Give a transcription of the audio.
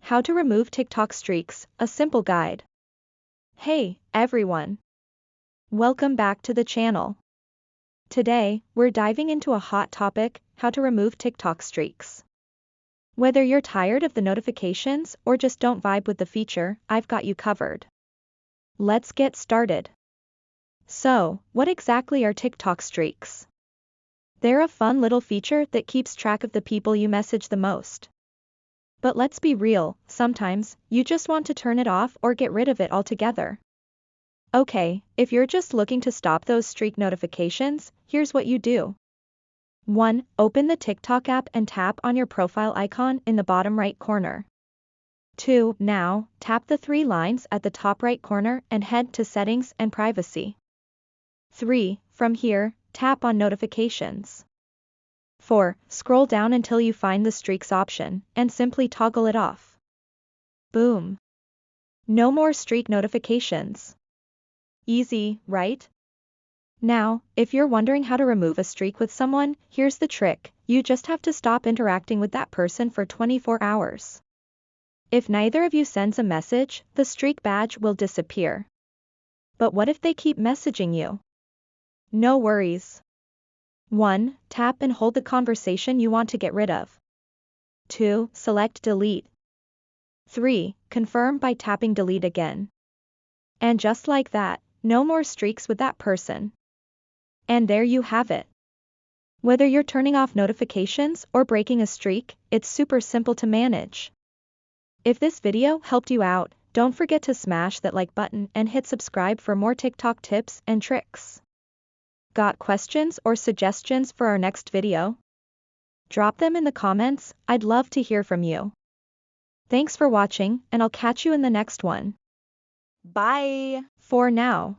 How to remove TikTok streaks, a simple guide. Hey, everyone. Welcome back to the channel. Today, we're diving into a hot topic, how to remove TikTok streaks. Whether you're tired of the notifications or just don't vibe with the feature, I've got you covered. Let's get started. So, what exactly are TikTok streaks? They're a fun little feature that keeps track of the people you message the most. But let's be real, sometimes, you just want to turn it off or get rid of it altogether. Okay, if you're just looking to stop those streak notifications, here's what you do. 1. Open the TikTok app and tap on your profile icon in the bottom right corner. 2. Now, tap the three lines at the top right corner and head to Settings and Privacy. 3. From here, tap on Notifications. 4. Scroll down until you find the streaks option, and simply toggle it off. Boom! No more streak notifications. Easy, right? Now, if you're wondering how to remove a streak with someone, here's the trick: you just have to stop interacting with that person for 24 hours. If neither of you sends a message, the streak badge will disappear. But what if they keep messaging you? No worries. 1. Tap and hold the conversation you want to get rid of. 2. Select Delete. 3. Confirm by tapping Delete again. And just like that, no more streaks with that person. And there you have it. Whether you're turning off notifications or breaking a streak, it's super simple to manage. If this video helped you out, don't forget to smash that like button and hit subscribe for more TikTok tips and tricks. Got questions or suggestions for our next video? Drop them in the comments, I'd love to hear from you. Thanks for watching, and I'll catch you in the next one. Bye! For now.